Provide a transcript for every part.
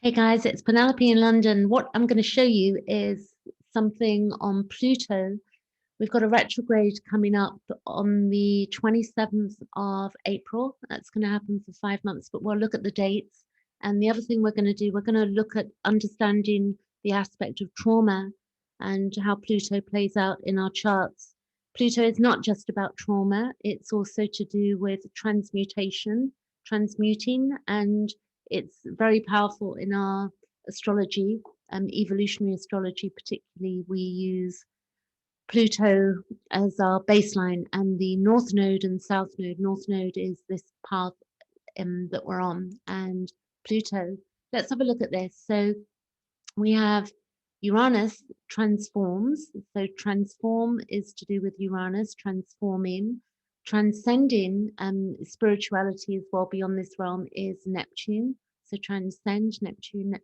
Hey guys, it's Penelope in London. What I'm going to show you is something on Pluto. We've got a retrograde coming up on the 27th of April. That's going to happen for 5 months, but we'll look at the dates. And the other thing we're going to do, we're going to look at understanding the aspect of trauma and how Pluto plays out in our charts. Pluto is not just about trauma, it's also to do with transmutation, transmuting, and it's very powerful in our astrology, evolutionary astrology particularly. We use Pluto as our baseline, and the north node and south node. North node is this path that we're on, and Pluto. Let's have a look at this. So we have Uranus transforms. So transform is to do with Uranus, transforming. Transcending spirituality as well beyond this realm is Neptune. So transcend, Neptune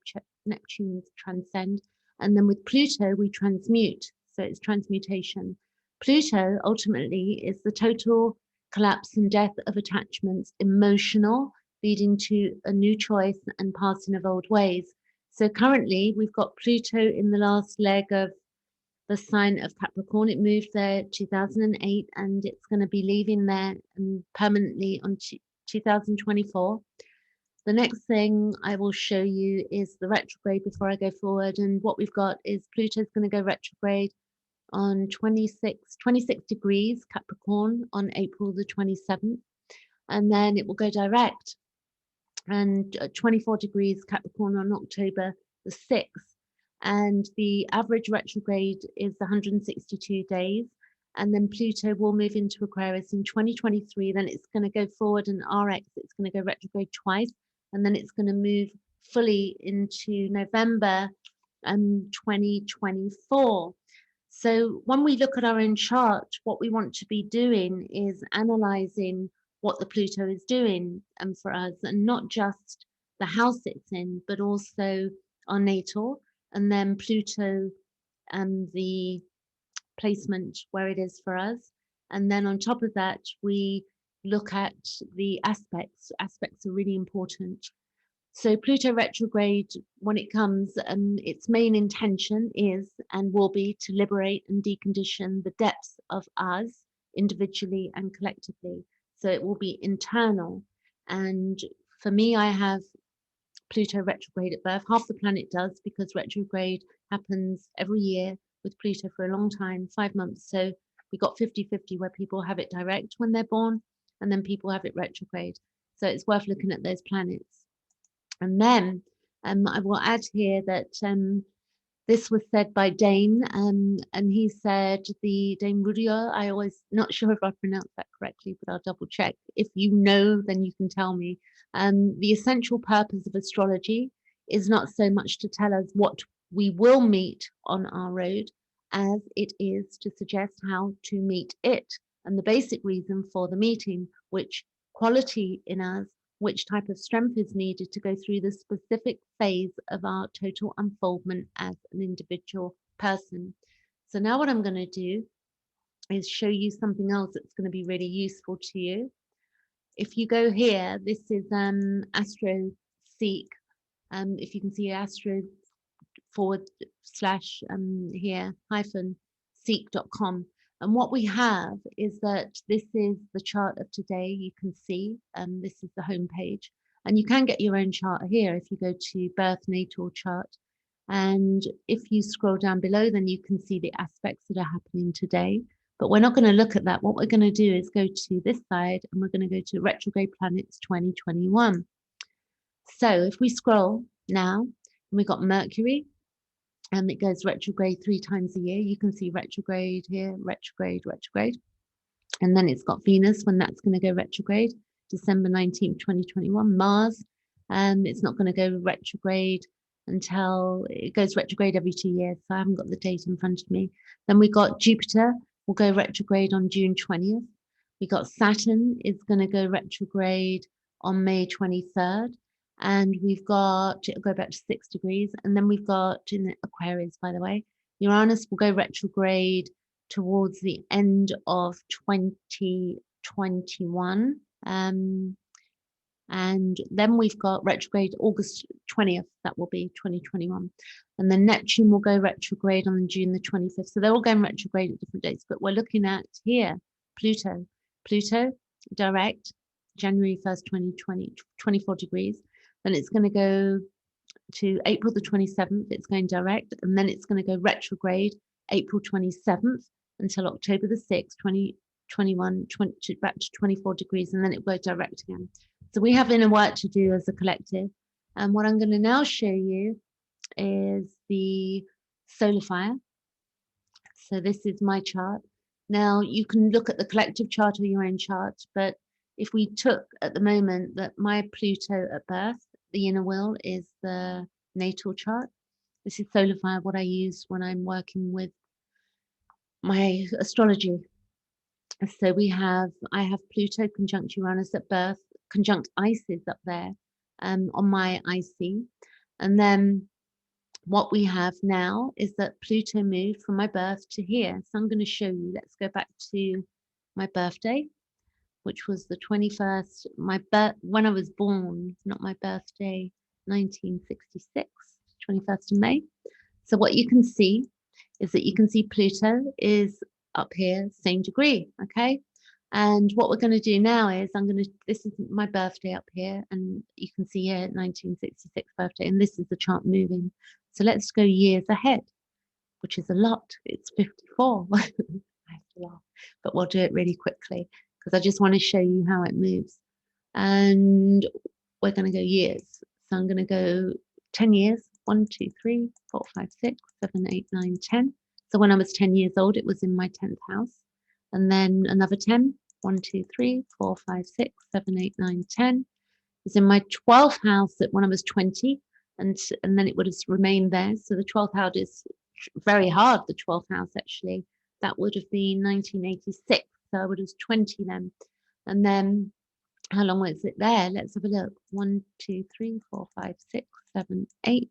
transcend. And then with Pluto, we transmute. So it's transmutation. Pluto ultimately is the total collapse and death of attachments, emotional, leading to a new choice and passing of old ways. So currently we've got Pluto in the last leg of the sign of Capricorn. It moved there 2008 and it's going to be leaving there permanently on 2024. The next thing I will show you is the retrograde before I go forward. And what we've got is Pluto's going to go retrograde on 26 degrees Capricorn on April the 27th. And then it will go direct and 24 degrees Capricorn on October the 6th. And the average retrograde is 162 days. And then Pluto will move into Aquarius in 2023. Then it's going to go forward and RX, it's going to go retrograde twice. And then it's going to move fully into November 2024. So when we look at our own chart, what we want to be doing is analyzing what the Pluto is doing for us, and not just the house it's in, but also our natal, and then Pluto and the placement where it is for us. And then on top of that, we look at the aspects. Aspects are really important. So Pluto retrograde, when it comes, its main intention is and will be to liberate and decondition the depths of us individually and collectively. So it will be internal. And for me, I have Pluto retrograde at birth. Half the planet does, because retrograde happens every year with Pluto for a long time, 5 months. So we got 50-50 where people have it direct when they're born and then people have it retrograde. So it's worth looking at those planets. And then I will add here that this was said by Dane, and he said the Dane Rudier. I always not sure if I pronounced that correctly, but I'll double check. If you know, then you can tell me. The essential purpose of astrology is not so much to tell us what we will meet on our road, as it is to suggest how to meet it, and the basic reason for the meeting, which quality in us, which type of strength is needed to go through the specific phase of our total unfoldment as an individual person. So now what I'm going to do is show you something else that's going to be really useful to you. If you go here, this is Astro Seek. If you can see Astro / here -seek.com. And what we have is that this is the chart of today. You can see this is the home page, and you can get your own chart here if you go to birth natal chart. And if you scroll down below, then you can see the aspects that are happening today. But we're not going to look at that. What we're going to do is go to this side, and we're going to go to retrograde planets 2021. So if we scroll now, we've got Mercury, and it goes retrograde 3 times a year. You can see retrograde here, retrograde. And then it's got Venus, when that's going to go retrograde, December 19th, 2021. Mars, it's not going to go retrograde until it goes retrograde every 2 years. So I haven't got the date in front of me. Then we got Jupiter will go retrograde on June 20th. We got Saturn is going to go retrograde on May 23rd. And we've got, it'll go back to 6 degrees. And then we've got, in Aquarius, by the way, Uranus will go retrograde towards the end of 2021. And then we've got retrograde August 20th, that will be 2021. And then Neptune will go retrograde on June the 25th. So they're all going retrograde at different dates, but we're looking at here, Pluto. Pluto, direct, January 1st, 2020, 24 degrees. Then it's going to go to April the 27th, it's going direct, and then it's going to go retrograde April 27th until October the 6th, 2021, back to 24 degrees, and then it will go direct again. So we have inner work to do as a collective. And what I'm going to now show you is the solar fire. So this is my chart. Now you can look at the collective chart or your own chart, but if we took at the moment that my Pluto at birth, the inner will is the natal chart. This is solar fire, what I use when I'm working with my astrology. So I have Pluto conjunct Uranus at birth, conjunct Isis up there on my IC. And then what we have now is that Pluto moved from my birth to here. So I'm going to show you. Let's go back to my birthday, which was the 21st, when I was born, not my birthday, 1966, 21st of May. So what you can see is that you can see Pluto is up here, same degree, okay? And what we're going to do now is this is my birthday up here, and you can see here 1966 birthday, and this is the chart moving. So let's go years ahead, which is a lot. It's 54. I have to laugh, but we'll do it really quickly because I just want to show you how it moves. And we're going to go years. So I'm going to go 10 years. 1, 2, 3, 4, 5, 6, 7, 8, 9, 10. So when I was 10 years old, it was in my 10th house. And then another 10. 1, 2, 3, 4, 5, 6, 7, 8, 9, 10. It was in my 12th house when I was 20. And then it would have remained there. So the 12th house is very hard, the 12th house actually. That would have been 1986. So I would have 20 then. And then how long was it there? Let's have a look. 1, 2, 3, 4, 5, 6, 7, 8,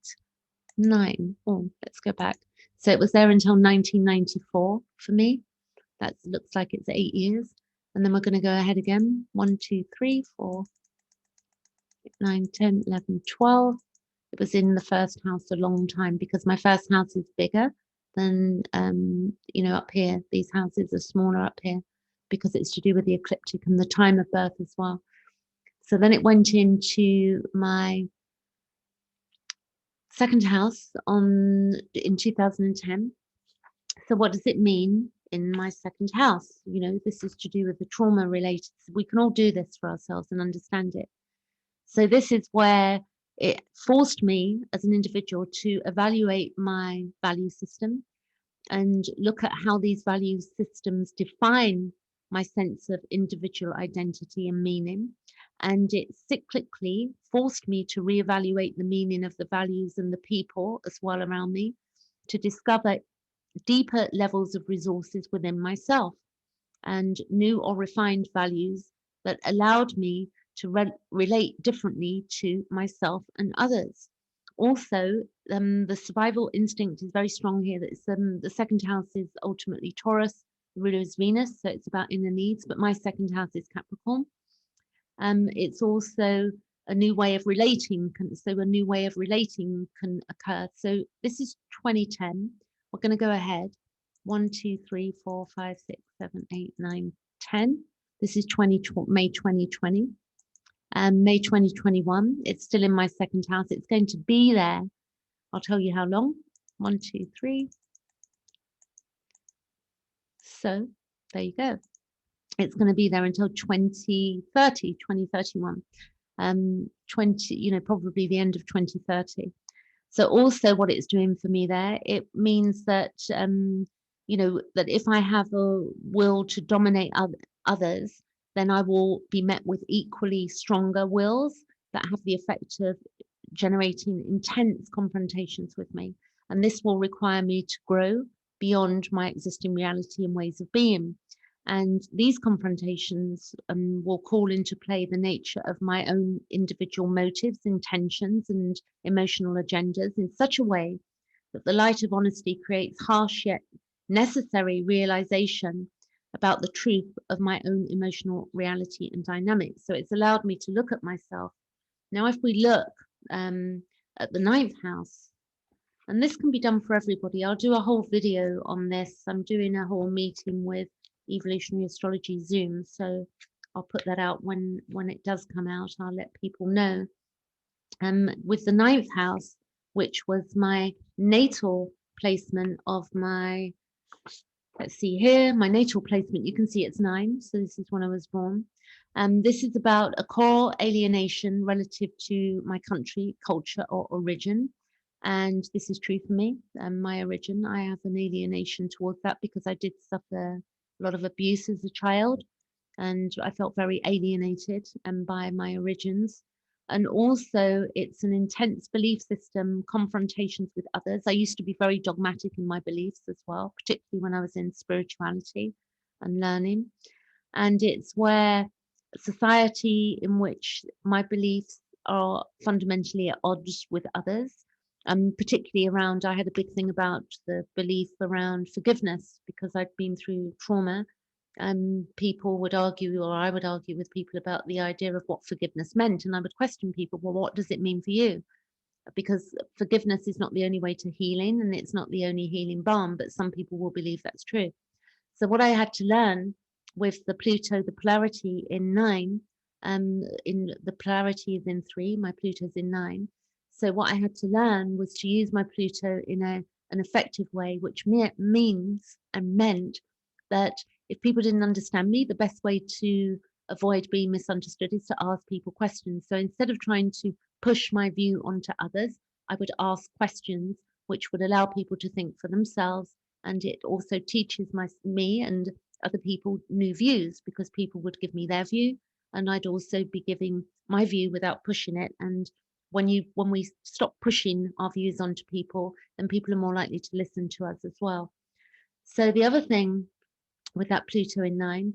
9. Oh, let's go back. So it was there until 1994 for me. That looks like it's 8 years. And then we're going to go ahead again. 1, 2, 3, 4, 9, 10, 11, 12. It was in the first house a long time because my first house is bigger than, up here. These houses are smaller up here because it's to do with the ecliptic and the time of birth as well. So then it went into my second house in 2010. So what does it mean in my second house? This is to do with the trauma related. We can all do this for ourselves and understand it. So this is where it forced me as an individual to evaluate my value system and look at how these value systems define my sense of individual identity and meaning. And it cyclically forced me to reevaluate the meaning of the values and the people as well around me, to discover deeper levels of resources within myself and new or refined values that allowed me to relate differently to myself and others. Also, the survival instinct is very strong here. That's the second house is ultimately Taurus, the ruler is Venus, so it's about inner needs, but my second house is Capricorn. It's also a new way of relating, so a new way of relating can occur. So this is 2010. We're going to go ahead. 1, 2, 3, 4, 5, 6, 7, 8, 9, 10. This is May 2020. May 2021. It's still in my second house. It's going to be there. I'll tell you how long. 1, 2, 3. So there you go. It's going to be there until 2030, 2031. probably the end of 2030. So also what it's doing for me there, it means that, that if I have a will to dominate others, then I will be met with equally stronger wills that have the effect of generating intense confrontations with me. And this will require me to grow beyond my existing reality and ways of being. And these confrontations will call into play the nature of my own individual motives, intentions, and emotional agendas in such a way that the light of honesty creates harsh yet necessary realization about the truth of my own emotional reality and dynamics. So it's allowed me to look at myself. Now, if we look at the 9th house, and this can be done for everybody. I'll do a whole video on this. I'm doing a whole meeting with Evolutionary Astrology Zoom, so I'll put that out when it does come out. I'll let people know. With the 9th house, which was my natal placement of my, let's see here, my natal placement, you can see it's 9, so this is when I was born. This is about a core alienation relative to my country, culture, or origin. And this is true for me. My origin, I have an alienation towards that because I did suffer a lot of abuse as a child, and I felt very alienated by my origins. And also, it's an intense belief system, confrontations with others. I used to be very dogmatic in my beliefs as well, particularly when I was in spirituality and learning. And it's where society in which my beliefs are fundamentally at odds with others, particularly around, I had a big thing about the belief around forgiveness because I'd been through trauma. People would argue, or I would argue with people about the idea of what forgiveness meant. And I would question people, well, what does it mean for you? Because forgiveness is not the only way to healing, and it's not the only healing balm, but some people will believe that's true. So what I had to learn with the Pluto, the polarity in 9, in the polarity is in 3, my Pluto's in 9. So what I had to learn was to use my Pluto in an effective way, which means and meant that if people didn't understand me, the best way to avoid being misunderstood is to ask people questions. So instead of trying to push my view onto others, I would ask questions which would allow people to think for themselves. And it also teaches me and other people new views, because people would give me their view and I'd also be giving my view without pushing it. And when we stop pushing our views onto people, then people are more likely to listen to us as well. So the other thing with that Pluto in 9,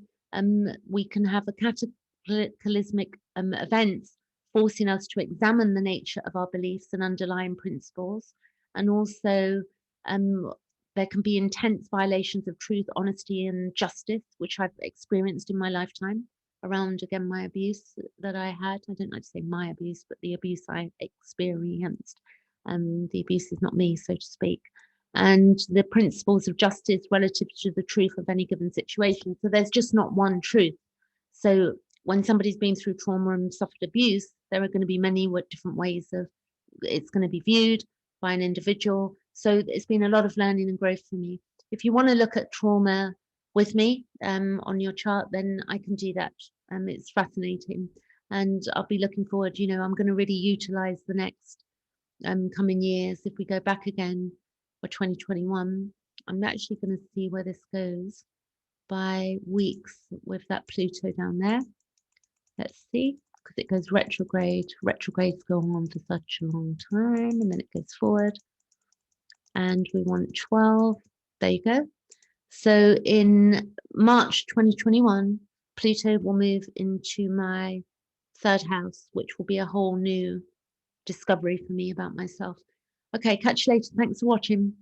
we can have a cataclysmic events forcing us to examine the nature of our beliefs and underlying principles. And also, there can be intense violations of truth, honesty, and justice, which I've experienced in my lifetime around, again, my abuse that I had. I don't like to say my abuse, but the abuse I experienced. The abuse is not me, so to speak. And the principles of justice relative to the truth of any given situation. So there's just not one truth. So when somebody's been through trauma and suffered abuse, there are going to be many different ways of it's going to be viewed by an individual. So it's been a lot of learning and growth for me. If you want to look at trauma with me on your chart, then I can do that. It's fascinating. And I'll be looking forward, I'm going to really utilize the next coming years. If we go back again for 2021, I'm actually going to see where this goes by weeks with that Pluto down there. Let's see, because it goes retrograde. Retrogrades go on for such a long time, and then it goes forward. And we want 12. There you go. So in March 2021, Pluto will move into my 3rd house, which will be a whole new discovery for me about myself. Okay, catch you later. Thanks for watching.